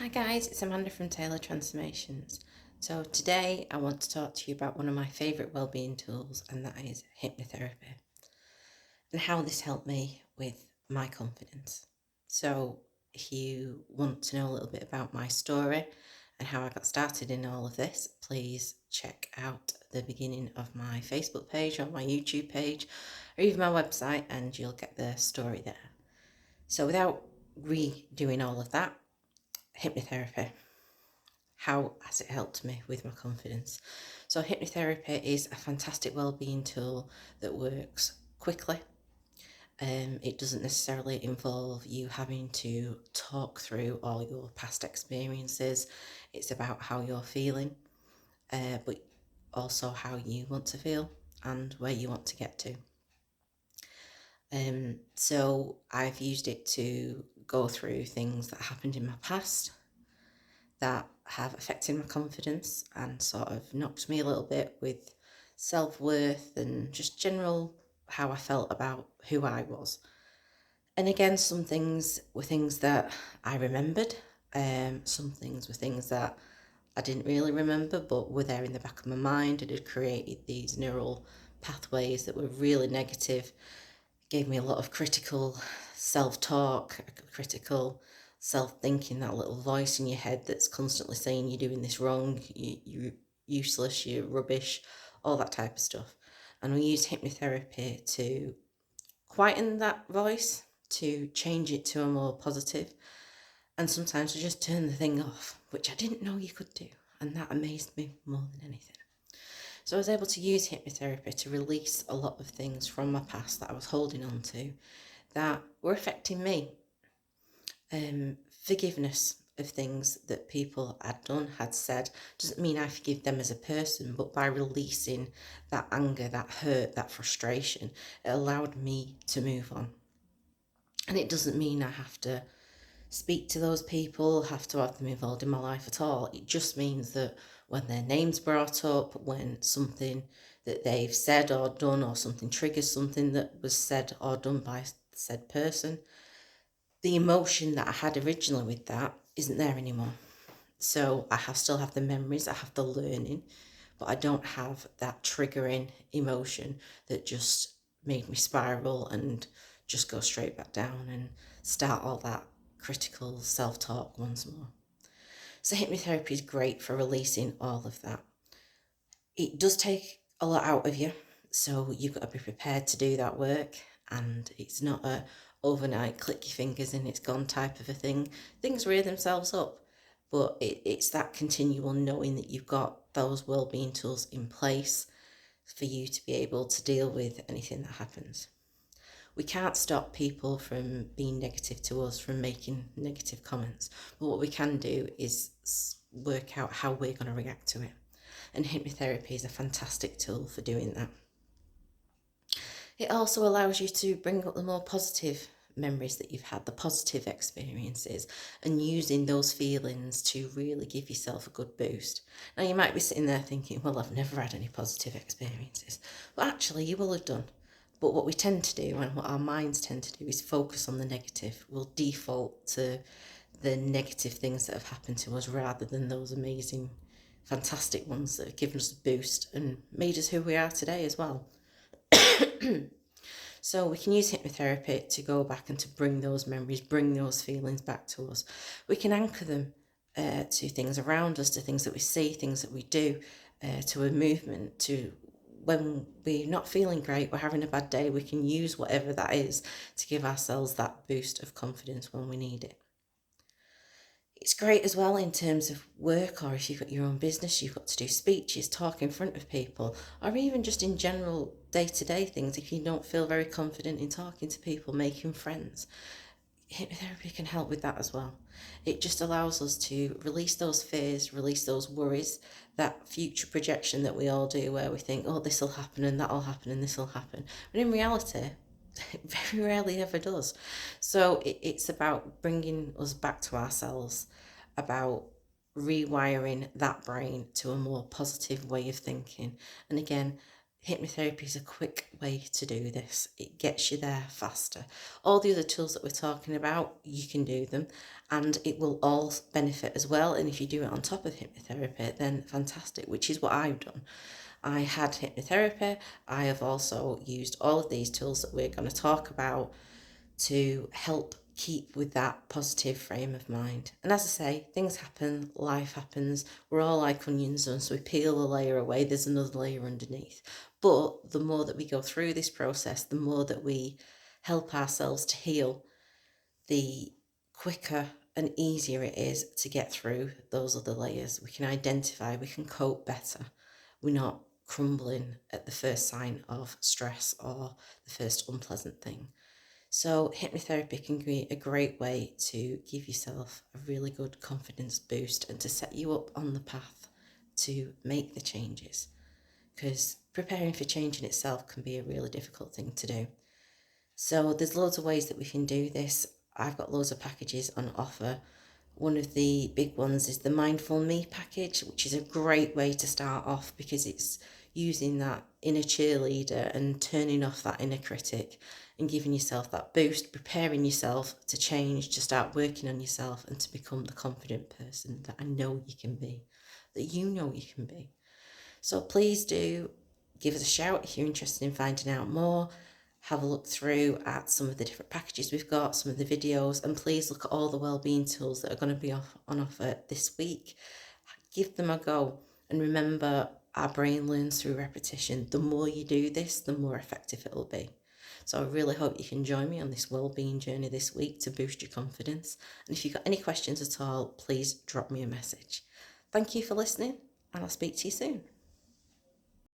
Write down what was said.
Hi guys, it's Amanda from Taylor Transformations. So today I want to talk to you about one of my favourite wellbeing tools, and that is hypnotherapy, and how this helped me with my confidence. So if you want to know a little bit about my story and how I got started in all of this, please check out the beginning of my Facebook page or my YouTube page or even my website, and you'll get the story there. So without redoing all of that, hypnotherapy. How has it helped me with my confidence? So hypnotherapy is a fantastic wellbeing tool that works quickly. It doesn't necessarily involve you having to talk through all your past experiences. It's about how you're feeling, but also how you want to feel and where you want to get to. So I've used it to go through things that happened in my past that have affected my confidence and sort of knocked me a little bit with self-worth and just general how I felt about who I was. And again, some things were things that I remembered, some things were things that I didn't really remember but were there in the back of my mind. It had created these neural pathways that were really negative, gave me a lot of critical self-talk, critical self-thinking, that little voice in your head that's constantly saying you're doing this wrong, you're useless, you're rubbish, all that type of stuff. And we use hypnotherapy to quieten that voice, to change it to a more positive, and sometimes to just turn the thing off, which I didn't know you could do. And that amazed me more than anything. So I was able to use hypnotherapy to release a lot of things from my past that I was holding on to that were affecting me. Forgiveness of things that people had done, had said, doesn't mean I forgive them as a person, but by releasing that anger, that hurt, that frustration, it allowed me to move on. And it doesn't mean I have to speak to those people, have to have them involved in my life at all. It just means that when their name's brought up, when something that they've said or done or something triggers something that was said or done by said person, the emotion that I had originally with that isn't there anymore. So still have the memories, I have the learning, but I don't have that triggering emotion that just made me spiral and just go straight back down and start all that critical self-talk once more. So hypnotherapy is great for releasing all of that. It does take a lot out of you, so you've got to be prepared to do that work, and it's not a overnight click your fingers and it's gone type of a thing. Things rear themselves up, but it's that continual knowing that you've got those wellbeing tools in place for you to be able to deal with anything that happens. We can't stop people from being negative to us, from making negative comments, but what we can do is work out how we're going to react to it. And hypnotherapy is a fantastic tool for doing that. It also allows you to bring up the more positive memories that you've had, the positive experiences, and using those feelings to really give yourself a good boost. Now, you might be sitting there thinking, well, I've never had any positive experiences. Well, actually, you will have done. But what we tend to do, and what our minds tend to do, is focus on the negative. We'll default to the negative things that have happened to us rather than those amazing, fantastic ones that have given us a boost and made us who we are today as well. So we can use hypnotherapy to go back and to bring those memories, bring those feelings back to us. We can anchor them to things around us, to things that we see, things that we do, to a movement, to when we're not feeling great, we're having a bad day, we can use whatever that is to give ourselves that boost of confidence when we need it. It's great as well in terms of work, or if you've got your own business, you've got to do speeches, talk in front of people, or even just in general day-to-day things. If you don't feel very confident in talking to people, making friends, hypnotherapy can help with that as well. It just allows us to release those fears, release those worries, that future projection that we all do where we think, oh, this will happen and that'll happen and this will happen. But in reality, it very rarely ever does. So it's about bringing us back to ourselves, about rewiring that brain to a more positive way of thinking. And again, hypnotherapy is a quick way to do this. It gets you there faster. All the other tools that we're talking about, you can do them, and it will all benefit as well. And if you do it on top of hypnotherapy, then fantastic, which is what I've done. I had hypnotherapy. I have also used all of these tools that we're going to talk about to help keep with that positive frame of mind. And as I say, things happen, life happens. We're all like onions, and so we peel a layer away, there's another layer underneath. But the more that we go through this process, the more that we help ourselves to heal, the quicker and easier it is to get through those other layers. We can identify, we can cope better. We're not crumbling at the first sign of stress or the first unpleasant thing. So hypnotherapy can be a great way to give yourself a really good confidence boost and to set you up on the path to make the changes, because preparing for change in itself can be a really difficult thing to do. So there's loads of ways that we can do this. I've got loads of packages on offer. One of the big ones is the Mindful Me package, which is a great way to start off because it's using that inner cheerleader and turning off that inner critic and giving yourself that boost, preparing yourself to change, to start working on yourself and to become the confident person that I know you can be, that you know you can be. So please do give us a shout if you're interested in finding out more. Have a look through at some of the different packages we've got, some of the videos, and please look at all the wellbeing tools that are going to be on offer this week. Give them a go. And remember, our brain learns through repetition. The more you do this, the more effective it'll be. So I really hope you can join me on this wellbeing journey this week to boost your confidence. And if you've got any questions at all, please drop me a message. Thank you for listening, and I'll speak to you soon.